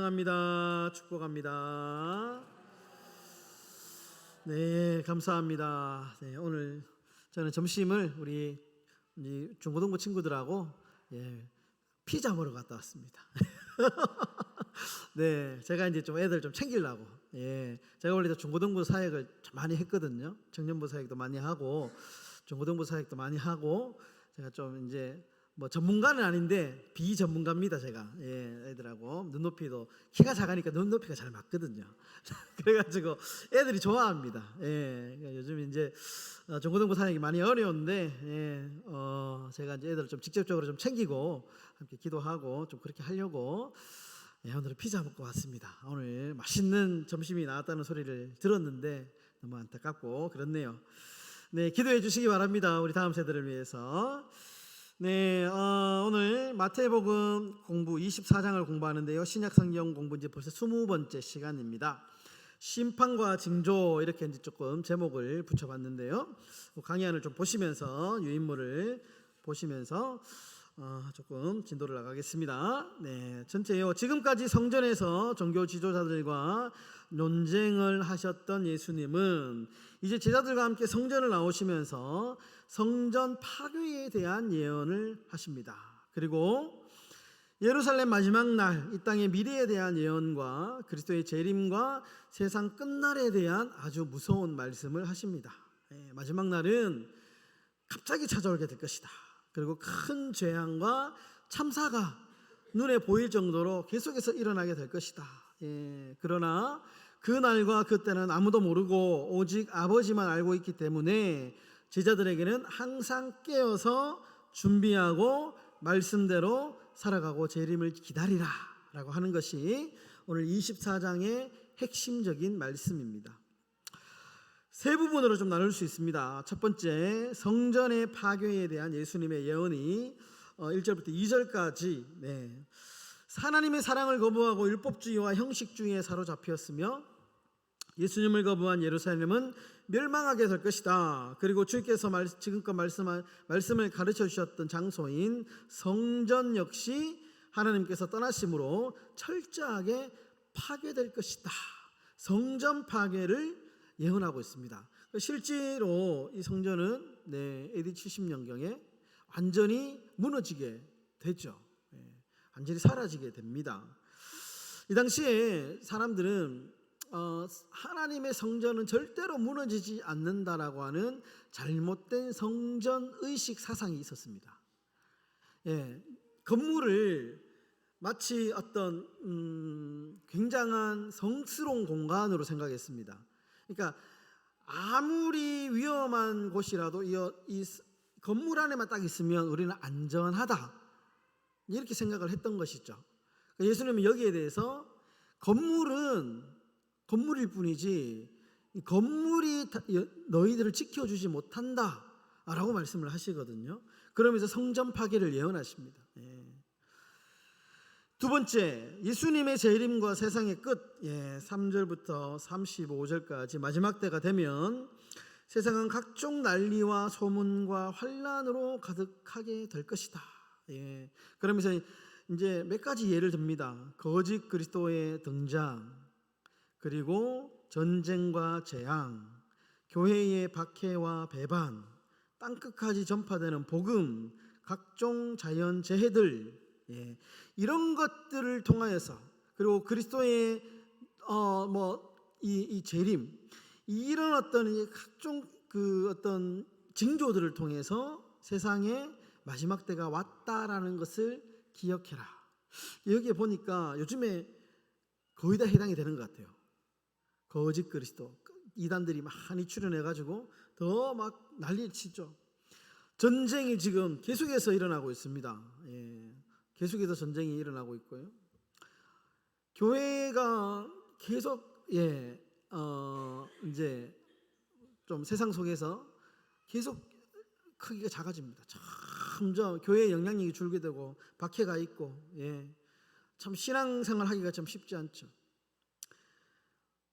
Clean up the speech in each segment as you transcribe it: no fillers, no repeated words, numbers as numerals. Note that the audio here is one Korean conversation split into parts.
찬양합니다. 축복합니다. 네, 감사합니다. 네, 오늘 저는 점심을 우리 중고등부 친구들하고 피자 먹으러 갔다 왔습니다. 네, 제가 이제 좀 애들 좀 챙기려고. 제가 원래 중고등부 사역을 좀 많이 했거든요. 청년부 사역도 많이 하고 중고등부 사역도 많이 하고 제가 좀 이제 뭐 전문가는 아닌데 비전문가입니다. 제가 애들하고 눈높이도 키가 작으니까 눈높이가 잘 맞거든요. 그래가지고 애들이 좋아합니다. 요즘 이제 중고등부 사역이 많이 어려운데 제가 이제 애들을 좀 직접적으로 좀 챙기고 함께 기도하고 좀 그렇게 하려고 오늘은 피자 먹고 왔습니다. 오늘 맛있는 점심이 나왔다는 소리를 들었는데 너무 안타깝고 그렇네요. 네, 기도해 주시기 바랍니다. 우리 다음 세대를 위해서. 네, 오늘 마태복음 공부 24장을 공부하는데요. 신약성경 공부 이제 벌써 20번째 시간입니다. 심판과 징조 이렇게 이제 조금 제목을 붙여봤는데요. 강의안을 좀 보시면서 유인물을 보시면서 조금 진도를 나가겠습니다. 네, 전체요. 지금까지 성전에서 종교 지도자들과 논쟁을 하셨던 예수님은 이제 제자들과 함께 성전을 나오시면서 성전 파괴에 대한 예언을 하십니다. 그리고 예루살렘 마지막 날 이 땅의 미래에 대한 예언과 그리스도의 재림과 세상 끝날에 대한 아주 무서운 말씀을 하십니다. 마지막 날은 갑자기 찾아오게 될 것이다. 그리고 큰 재앙과 참사가 눈에 보일 정도로 계속해서 일어나게 될 것이다. 그러나 그 날과 그때는 아무도 모르고 오직 아버지만 알고 있기 때문에 제자들에게는 항상 깨어서 준비하고 말씀대로 살아가고 재림을 기다리라 라고 하는 것이 오늘 24장의 핵심적인 말씀입니다. 세 부분으로 좀 나눌 수 있습니다. 첫 번째, 성전의 파괴에 대한 예수님의 예언이 1절부터 2절까지 하나님의 사랑을 거부하고 율법주의와 형식주의에 사로잡혔으며 예수님을 거부한 예루살렘은 멸망하게 될 것이다. 그리고 주께서 지금껏 말씀을 가르쳐 주셨던 장소인 성전 역시 하나님께서 떠나심으로 철저하게 파괴될 것이다. 성전 파괴를 예언하고 있습니다. 실제로 이 성전은 AD 70년경에 완전히 무너지게 되죠. 완전히 사라지게 됩니다. 이 당시에 사람들은 하나님의 성전은 절대로 무너지지 않는다라고 하는 잘못된 성전 의식 사상이 있었습니다. 건물을 마치 어떤 굉장한 성스러운 공간으로 생각했습니다. 그러니까 아무리 위험한 곳이라도 이 건물 안에만 딱 있으면 우리는 안전하다 이렇게 생각을 했던 것이죠. 예수님은 여기에 대해서 건물은 건물일 뿐이지 건물이 너희들을 지켜주지 못한다 라고 말씀을 하시거든요. 그러면서 성전 파괴를 예언하십니다. 두 번째, 예수님의 재림과 세상의 끝 3절부터 35절까지 마지막 때가 되면 세상은 각종 난리와 소문과 환난으로 가득하게 될 것이다. 그러면서 이제 몇 가지 예를 듭니다. 거짓 그리스도의 등장, 그리고 전쟁과 재앙, 교회의 박해와 배반, 땅끝까지 전파되는 복음, 각종 자연재해들 이런 것들을 통하여서 그리고 그리스도의 이 재림 이런 어떤 각종 그 어떤 징조들을 통해서 세상에 마지막 때가 왔다라는 것을 기억해라. 여기에 보니까 요즘에 거의 다 해당이 되는 것 같아요. 거짓 그리스도 이단들이 많이 출연해가지고 더 막 난리를 치죠. 전쟁이 지금 계속해서 일어나고 있습니다. 계속해서 전쟁이 일어나고 있고요. 교회가 계속 이제 좀 세상 속에서 계속 크기가 작아집니다. 점점 교회의 영향력이 줄게 되고 박해가 있고 참 신앙생활 하기가 참 쉽지 않죠.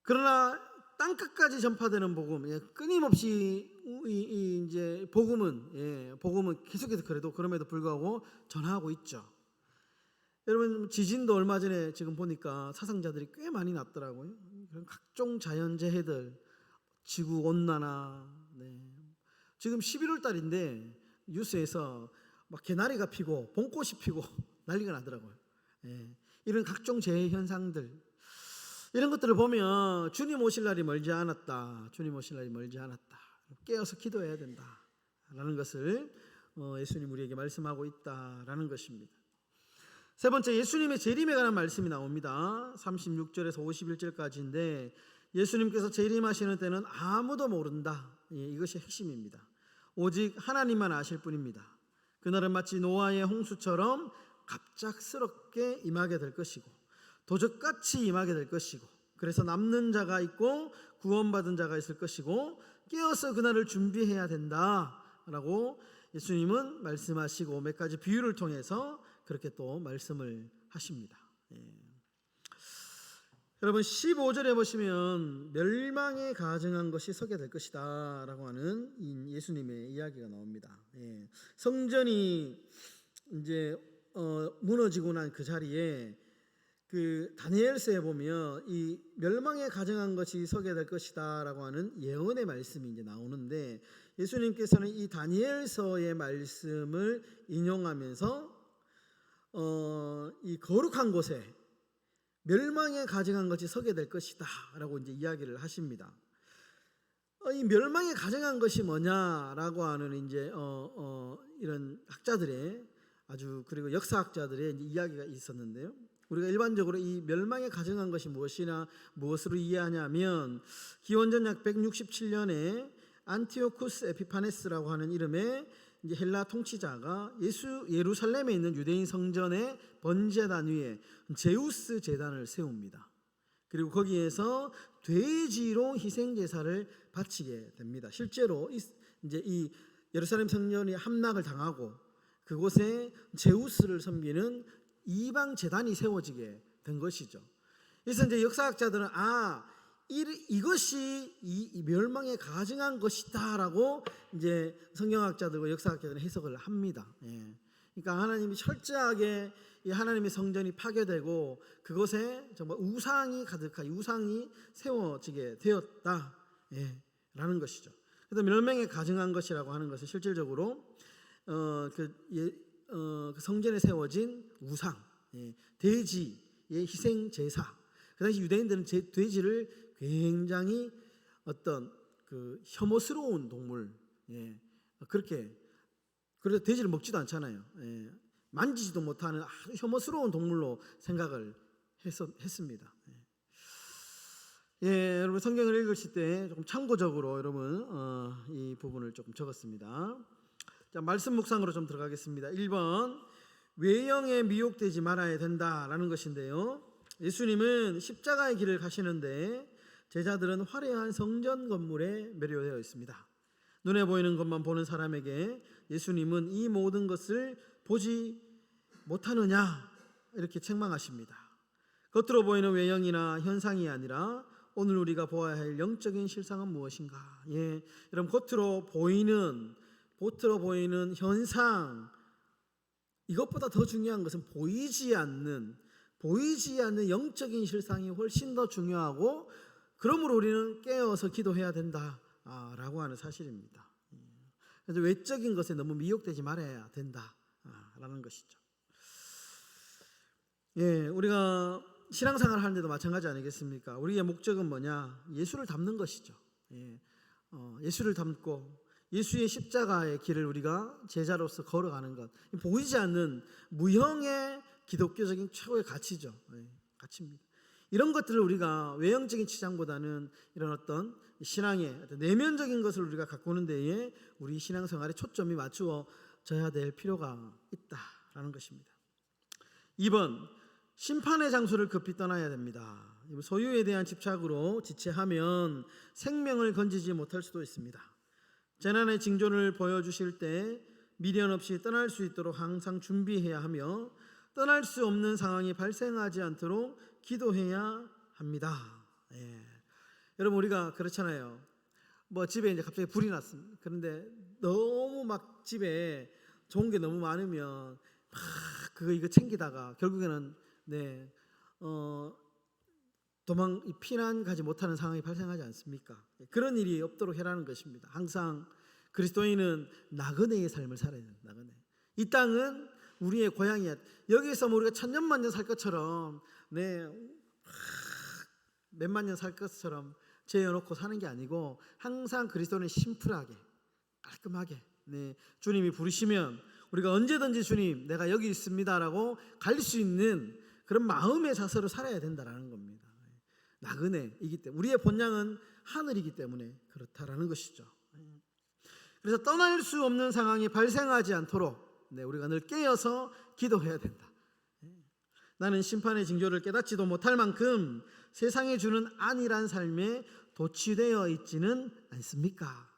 그러나 땅끝까지 전파되는 복음, 끊임없이 이제 복음은 계속해서 그래도 그럼에도 불구하고 전하고 있죠. 여러분 지진도 얼마 전에 지금 보니까 사상자들이 꽤 많이 났더라고요. 그런 각종 자연재해들, 지구 온난화. 네. 지금 11월 달인데 뉴스에서 막 개나리가 피고 봄꽃이 피고 난리가 나더라고요. 예. 이런 각종 재해 현상들, 이런 것들을 보면 주님 오실 날이 멀지 않았다. 주님 오실 날이 멀지 않았다. 깨어서 기도해야 된다라는 것을 예수님 우리에게 말씀하고 있다라는 것입니다. 세 번째, 예수님의 재림에 관한 말씀이 나옵니다. 36절에서 51절까지인데 예수님께서 재림하시는 때는 아무도 모른다. 이것이 핵심입니다. 오직 하나님만 아실 뿐입니다. 그날은 마치 노아의 홍수처럼 갑작스럽게 임하게 될 것이고 도적같이 임하게 될 것이고, 그래서 남는 자가 있고 구원받은 자가 있을 것이고 깨어서 그날을 준비해야 된다라고 예수님은 말씀하시고 몇 가지 비유를 통해서 그렇게 또 말씀을 하십니다. 여러분 15절에 보시면 멸망에 가증한 것이 서게 될 것이다 라고 하는 예수님의 이야기가 나옵니다. 성전이 이제 무너지고 난 그 자리에 그 다니엘서에 보면 이 멸망에 가증한 것이 서게 될 것이다 라고 하는 예언의 말씀이 이제 나오는데, 예수님께서는 이 다니엘서의 말씀을 인용하면서 이 거룩한 곳에 멸망에 가증한 것이 서게 될 것이다 라고 이제 이야기를 하십니다. 이 멸망에 가증한 것이 뭐냐라고 하는 이제 이런 학자들의 아주, 그리고 역사학자들의 이제 이야기가 있었는데요. 우리가 일반적으로 이 멸망에 가증한 것이 무엇이나 무엇으로 이해하냐면, 기원전 약 167년에 안티오쿠스 에피파네스라고 하는 이름의 이제 헬라 통치자가 예루살렘에 있는 유대인 성전의 번제단 위에 제우스 제단을 세웁니다. 그리고 거기에서 돼지로 희생 제사를 바치게 됩니다. 실제로 이제 이 예루살렘 성전이 함락을 당하고 그곳에 제우스를 섬기는 이방 제단이 세워지게 된 것이죠. 그래서 이제 역사학자들은 이것이 이 멸망에 가증한 것이다라고 이제 성경학자들과 역사학자들은 해석을 합니다. 그러니까 하나님이 철저하게 이 하나님의 성전이 파괴되고 그것에 정말 우상이 가득한, 우상이 세워지게 되었다라는 것이죠. 그래서 멸망에 가증한 것이라고 하는 것은 실질적으로 그 성전에 세워진 우상, 돼지의 희생 제사. 그 당시 유대인들은 돼지를 굉장히 어떤 그 혐오스러운 동물, 그렇게, 그래서 돼지를 먹지도 않잖아요. 만지지도 못하는 아주 혐오스러운 동물로 생각을 했습니다. 여러분 성경을 읽으실 때 조금 참고적으로 여러분 이 부분을 조금 적었습니다. 자, 말씀 묵상으로 좀 들어가겠습니다. 1번, 외형에 미혹되지 말아야 된다라는 것인데요. 예수님은 십자가의 길을 가시는데 제자들은 화려한 성전 건물에 매료되어 있습니다. 눈에 보이는 것만 보는 사람에게 예수님은 이 모든 것을 보지 못하느냐 이렇게 책망하십니다. 겉으로 보이는 외형이나 현상이 아니라 오늘 우리가 보아야 할 영적인 실상은 무엇인가? 여러분 겉으로 보이는 현상, 이것보다 더 중요한 것은 보이지 않는 영적인 실상이 훨씬 더 중요하고, 그러므로 우리는 깨어서 기도해야 된다라고 하는 사실입니다. 그래서 외적인 것에 너무 미혹되지 말아야 된다라는 것이죠. 우리가 신앙생활 하는데도 마찬가지 아니겠습니까? 우리의 목적은 뭐냐? 예수를 닮는 것이죠. 예수를 닮고 예수의 십자가의 길을 우리가 제자로서 걸어가는 것, 보이지 않는 무형의 기독교적인 최고의 가치죠. 가치입니다. 이런 것들을 우리가 외형적인 치장보다는 이런 어떤 신앙의 어떤 내면적인 것을 우리가 갖고 오는 데에 우리 신앙생활에 초점이 맞추어져야 될 필요가 있다라는 것입니다. 2번, 심판의 장소를 급히 떠나야 됩니다. 소유에 대한 집착으로 지체하면 생명을 건지지 못할 수도 있습니다. 재난의 징조를 보여주실 때 미련 없이 떠날 수 있도록 항상 준비해야 하며, 떠날 수 없는 상황이 발생하지 않도록 기도해야 합니다. 여러분 우리가 그렇잖아요. 뭐 집에 이제 갑자기 불이 났습니다. 그런데 너무 막 집에 좋은 게 너무 많으면 막 이거 챙기다가 결국에는 피난 가지 못하는 상황이 발생하지 않습니까? 그런 일이 없도록 해라는 것입니다. 항상 그리스도인은 나그네의 삶을 살아야 된다. 나그네. 이 땅은 우리의 고향이야. 여기서 우리가 천년만년 살 것처럼 몇만 년 살 것처럼 재어놓고 사는 게 아니고 항상 그리스도는 심플하게 깔끔하게 주님이 부르시면 우리가 언제든지 주님 내가 여기 있습니다라고 갈 수 있는 그런 마음의 자세로 살아야 된다라는 겁니다. 나그네이기 때문에 우리의 본향은 하늘이기 때문에 그렇다라는 것이죠. 그래서 떠날 수 없는 상황이 발생하지 않도록 우리가 늘 깨어서 기도해야 된다. 나는 심판의 징조를 깨닫지도 못할 만큼 세상에 주는 안일한 삶에 도취되어 있지는 않습니까?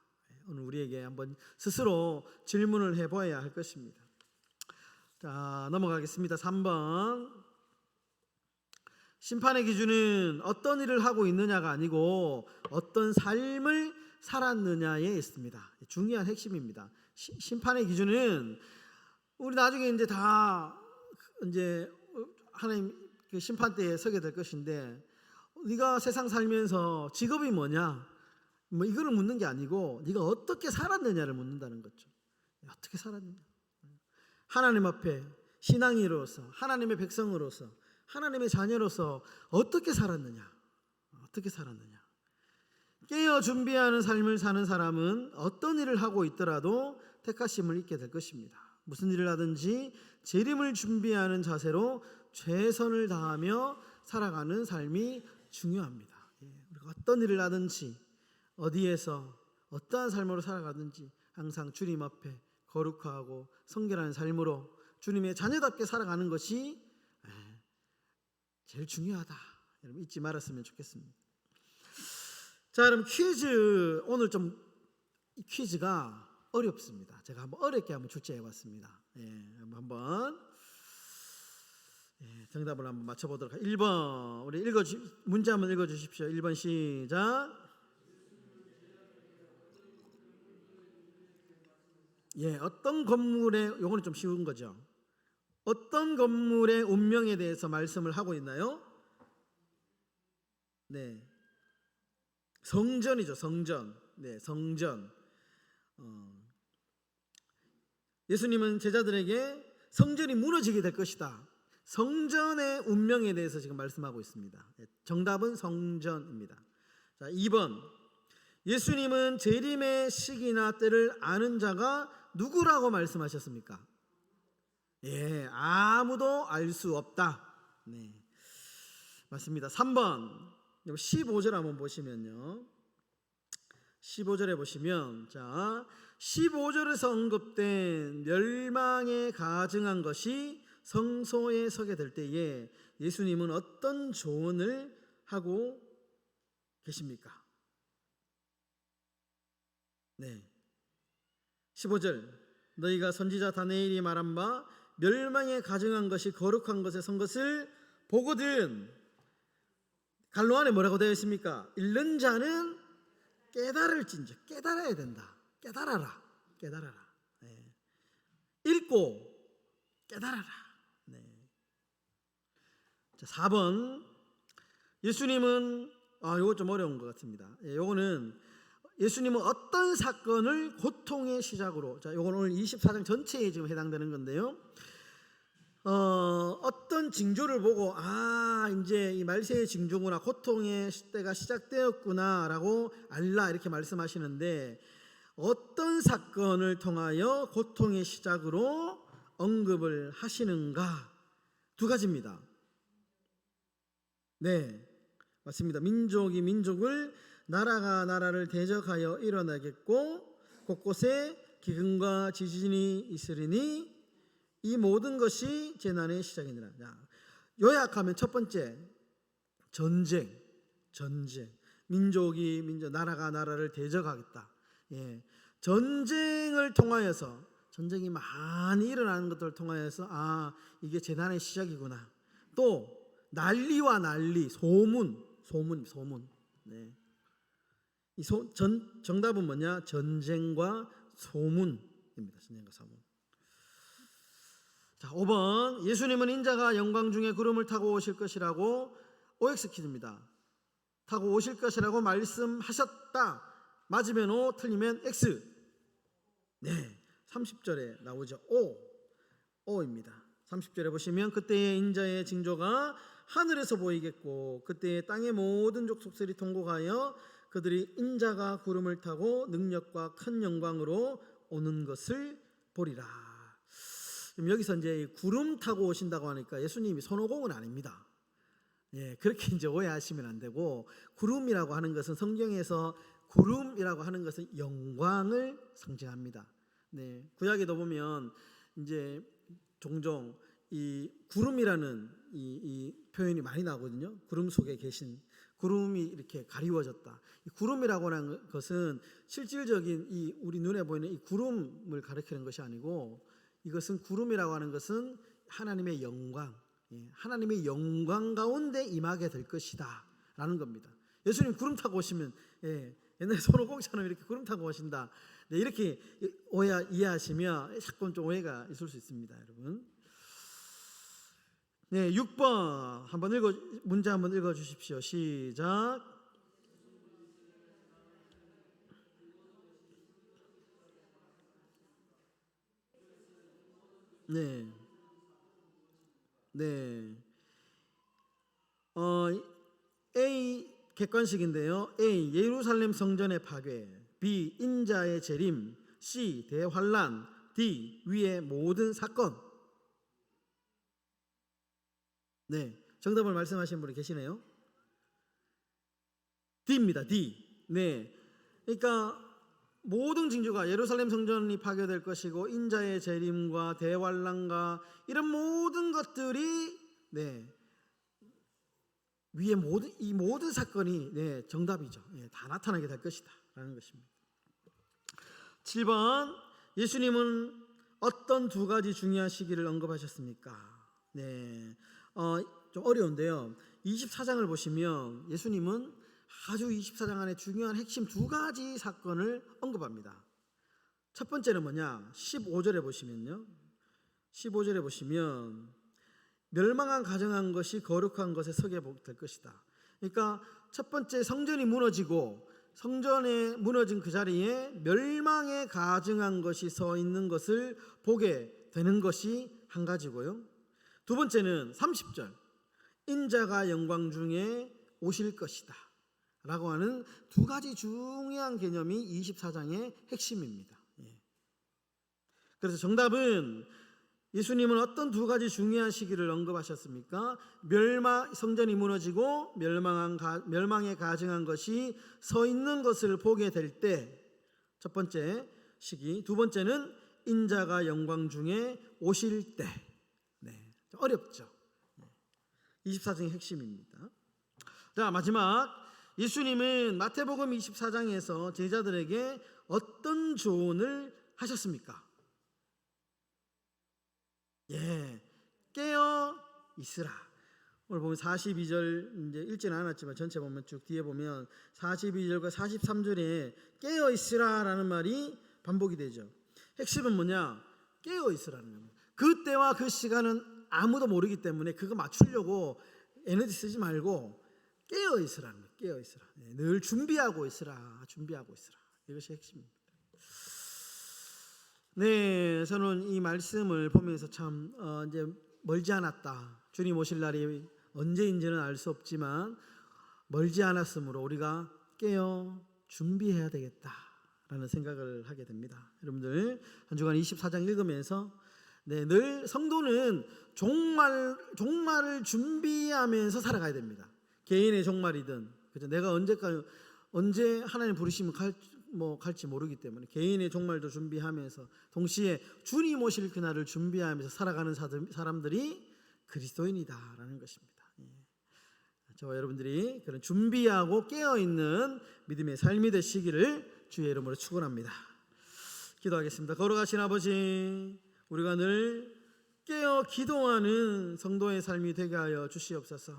오늘 우리에게 한번 스스로 질문을 해봐야 할 것입니다. 자, 넘어가겠습니다. 3번. 심판의 기준은 어떤 일을 하고 있느냐가 아니고 어떤 삶을 살았느냐에 있습니다. 중요한 핵심입니다. 심판의 기준은 우리 나중에 하나님 심판 때에 서게 될 것인데, 네가 세상 살면서 직업이 뭐냐, 이거를 묻는 게 아니고 네가 어떻게 살았느냐를 묻는다는 거죠. 어떻게 살았느냐. 하나님 앞에 신앙인으로서, 하나님의 백성으로서, 하나님의 자녀로서 어떻게 살았느냐. 어떻게 살았느냐. 깨어 준비하는 삶을 사는 사람은 어떤 일을 하고 있더라도 택하심을 잊게 될 것입니다. 무슨 일을 하든지 재림을 준비하는 자세로 최선을 다하며 살아가는 삶이 중요합니다. 우리가 어떤 일을 하든지 어디에서 어떠한 삶으로 살아가든지 항상 주님 앞에 거룩하고 성결한 삶으로 주님의 자녀답게 살아가는 것이 제일 중요하다. 여러분 잊지 말았으면 좋겠습니다. 자, 그럼 퀴즈. 오늘 좀 퀴즈가 어렵습니다. 제가 한번 어렵게 한번 출제해봤습니다. 한번 정답을 한번 맞춰보도록 하겠습니다. 1번 우리 문제 한번 읽어주십시오. 1번 시작. 어떤 건물의, 요거는 좀 쉬운 거죠. 어떤 건물의 운명에 대해서 말씀을 하고 있나요? 성전이죠. 성전. 성전. 예수님은 제자들에게 성전이 무너지게 될 것이다. 성전의 운명에 대해서 지금 말씀하고 있습니다. 정답은 성전입니다. 자, 2번. 예수님은 재림의 시기나 때를 아는 자가 누구라고 말씀하셨습니까? 아무도 알 수 없다. 맞습니다. 3번 15절 한번 보시면요. 15절에 보시면, 자, 15절에서 언급된 멸망에 가증한 것이 성소에 서게 될 때에 예수님은 어떤 조언을 하고 계십니까? 15절. 너희가 선지자 다니엘이 말한 바 멸망에 가증한 것이 거룩한 것에 선 것을 보거든. 갈로 안에 뭐라고 되어 있습니까? 읽는 자는 깨달을진저. 깨달아야 된다. 깨달아라. 읽고 깨달아라. 자, 4번. 예수님은 요거 좀 어려운 것 같습니다. 요거는 예수님은 어떤 사건을 고통의 시작으로, 자, 요건 오늘 24장 전체에 지금 해당되는 건데요. 어떤 징조를 보고 이제 이 말세의 징조구나, 고통의 때가 시작되었구나라고 알라, 이렇게 말씀하시는데, 어떤 사건을 통하여 고통의 시작으로 언급을 하시는가? 두 가지입니다. 맞습니다. 민족이 민족을, 나라가 나라를 대적하여 일어나겠고 곳곳에 기근과 지진이 있으리니 이 모든 것이 재난의 시작이니라. 요약하면 첫 번째, 전쟁. 민족이 나라가 나라를 대적하겠다. 전쟁을 통하여서, 전쟁이 많이 일어나는 것들을 통하여서 이게 재난의 시작이구나. 또 난리와 난리, 소문. 정답은 뭐냐? 전쟁과 소문입니다. 전쟁과 소문. 자, 5번 예수님은 인자가 영광 중에 구름을 타고 오실 것이라고 OX 퀴즈입니다. 타고 오실 것이라고 말씀하셨다. 맞으면 O, 틀리면 X. 네, 30절에 나오죠. O입니다. 30절에 보시면 그때의 인자의 징조가 하늘에서 보이겠고 그때의 땅의 모든 족속들이 통곡하여 그들이 인자가 구름을 타고 능력과 큰 영광으로 오는 것을 보리라. 여기서 이제 구름 타고 오신다고 하니까 예수님이 손오공은 아닙니다. 예, 그렇게 이제 오해하시면 안 되고, 구름이라고 하는 것은 성경에서 구름이라고 하는 것은 영광을 상징합니다. 네, 구약에도 보면 이제 종종 이 구름이라는 이 표현이 많이 나오거든요. 구름 속에 계신, 구름이 이렇게 가리워졌다. 이 구름이라고 하는 것은 실질적인 이 우리 눈에 보이는 이 구름을 가리키는 것이 아니고, 이것은 구름이라고 하는 것은 하나님의 영광, 하나님의 영광 가운데 임하게 될 것이다 라는 겁니다. 예수님 구름 타고 오시면 옛날에 손오공처럼 이렇게 구름 타고 오신다, 네, 이렇게 이해하시면 조금 좀 오해가 있을 수 있습니다, 여러분. 네, 6번 문제 한번 읽어 주십시오. 시작. 네. 네. A 객관식인데요. A 예루살렘 성전의 파괴, B 인자의 재림, C 대환란, D 위의 모든 사건. 네, 정답을 말씀하신 분이 계시네요. D입니다. D. 네, 그러니까 모든 징조가 예루살렘 성전이 파괴될 것이고 인자의 재림과 대환란과 이런 모든 것들이 위에 이 모든 사건이 정답이죠. 다 나타나게 될 것이다 라는 것입니다. 7번 예수님은 어떤 두 가지 중요한 시기를 언급하셨습니까? 좀 어려운데요. 24장을 보시면 예수님은 아주 24장 안에 중요한 핵심 두 가지 사건을 언급합니다. 첫 번째는 뭐냐? 15절에 보시면요. 15절에 보시면 멸망한 가정한 것이 거룩한 것에 서게 될 것이다. 그러니까 첫 번째 성전이 무너지고 성전에 무너진 그 자리에 멸망에 가증한 것이 서 있는 것을 보게 되는 것이 한 가지고요. 두 번째는 30절 인자가 영광 중에 오실 것이다 라고 하는 두 가지 중요한 개념이 24장의 핵심입니다. 그래서 정답은 예수님은 어떤 두 가지 중요한 시기를 언급하셨습니까? 성전이 무너지고 멸망에 가증한 것이 서 있는 것을 보게 될 때 첫 번째 시기, 두 번째는 인자가 영광 중에 오실 때. 어렵죠. 24장의 핵심입니다. 자, 마지막 예수님은 마태복음 24장에서 제자들에게 어떤 조언을 하셨습니까? 깨어 있으라. 오늘 보면 42절 이제 읽지는 않았지만 전체 보면 쭉 뒤에 보면 42절과 43절에 깨어 있으라라는 말이 반복이 되죠. 핵심은 뭐냐? 깨어 있으라는 겁니다. 그때와 그 시간은 아무도 모르기 때문에 그거 맞추려고 에너지 쓰지 말고 깨어 있으라는 거예요. 깨어 있으라. 늘 준비하고 있으라. 준비하고 있으라. 이것이 핵심입니다. 네, 저는 이 말씀을 보면서 참 이제 멀지 않았다. 주님 오실 날이 언제인지는 알 수 없지만 멀지 않았으므로 우리가 깨어 준비해야 되겠다라는 생각을 하게 됩니다. 여러분들 한 주간 24장 읽으면서 늘 성도는 종말을 준비하면서 살아가야 됩니다. 개인의 종말이든 내가 언제 하나님 부르시면 갈지 모르기 때문에 개인의 종말도 준비하면서 동시에 주님 오실 그날을 준비하면서 살아가는 사람들이 그리스도인이다라는 것입니다. 저와 여러분들이 그런 준비하고 깨어있는 믿음의 삶이 되시기를 주의 이름으로 축원합니다. 기도하겠습니다. 거룩하신 아버지, 우리가 늘 깨어 기도하는 성도의 삶이 되게 하여 주시옵소서.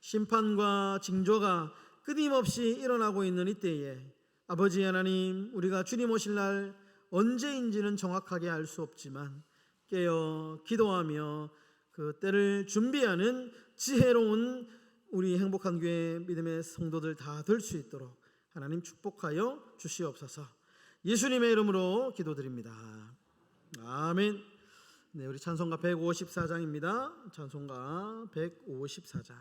심판과 징조가 끊임없이 일어나고 있는 이때에 아버지 하나님, 우리가 주님 오실 날 언제인지는 정확하게 알 수 없지만 깨어 기도하며 그 때를 준비하는 지혜로운 우리 행복한 교회 믿음의 성도들 다 될 수 있도록 하나님 축복하여 주시옵소서. 예수님의 이름으로 기도드립니다. 아멘. 네, 우리 찬송가 154장입니다. 찬송가 154장.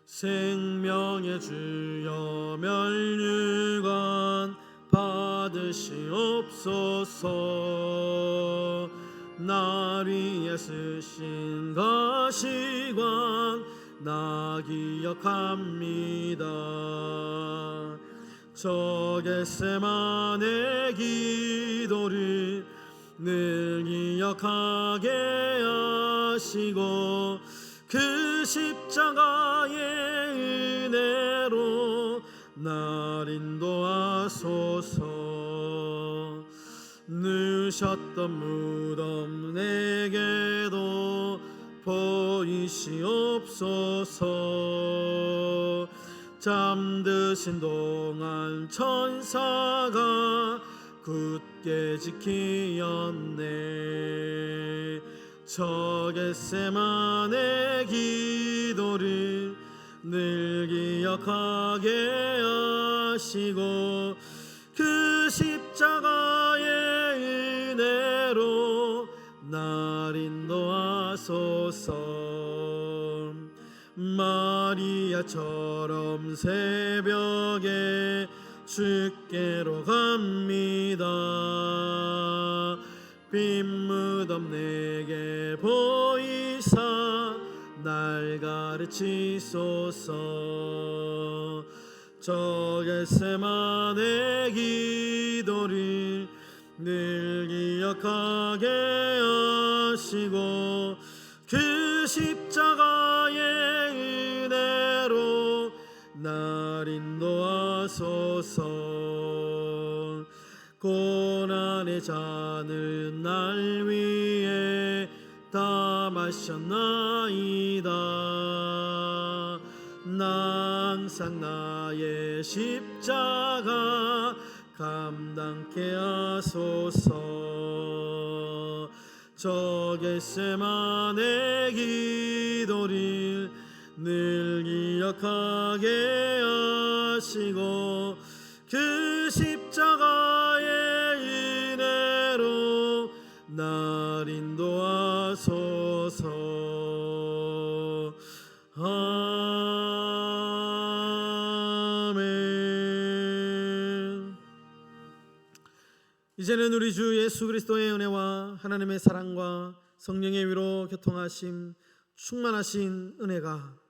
생명의 주여 멸류관 받으시옵소서. 날 위에 쓰신 가시관 나 기억합니다. 저 겟세마네 기도를 늘 기억하게 하시고 그 십자가의 은혜로 날 인도하소서. 누셨던 무덤 내게도 보이시옵소서. 잠드신 동안 천사가 굳게 지키었네. 저 겟세마네 기도를 늘 기억하게 하시고 그 십자가의 은혜로 날 인도하소서. 마리아처럼 새벽에 주께로 갑니다. 빈 무덤 내게 보이사 날 가르치소서. 저 겟세마네 기도를 늘 기억하게 하시고 그 십자가의 은혜로 날 인도하소서. 고난의 잔을 날 위해 다 마셨나이다. 나 항상 나의 십자가 감당케 하소서. 저 겟세마네 기도를 늘 기억하게 하시고 그 십자가의 은혜로 날 인도하소서. 아멘. 이제는 우리 주 예수 그리스도의 은혜와 하나님의 사랑과 성령의 위로 교통하심 충만하신 은혜가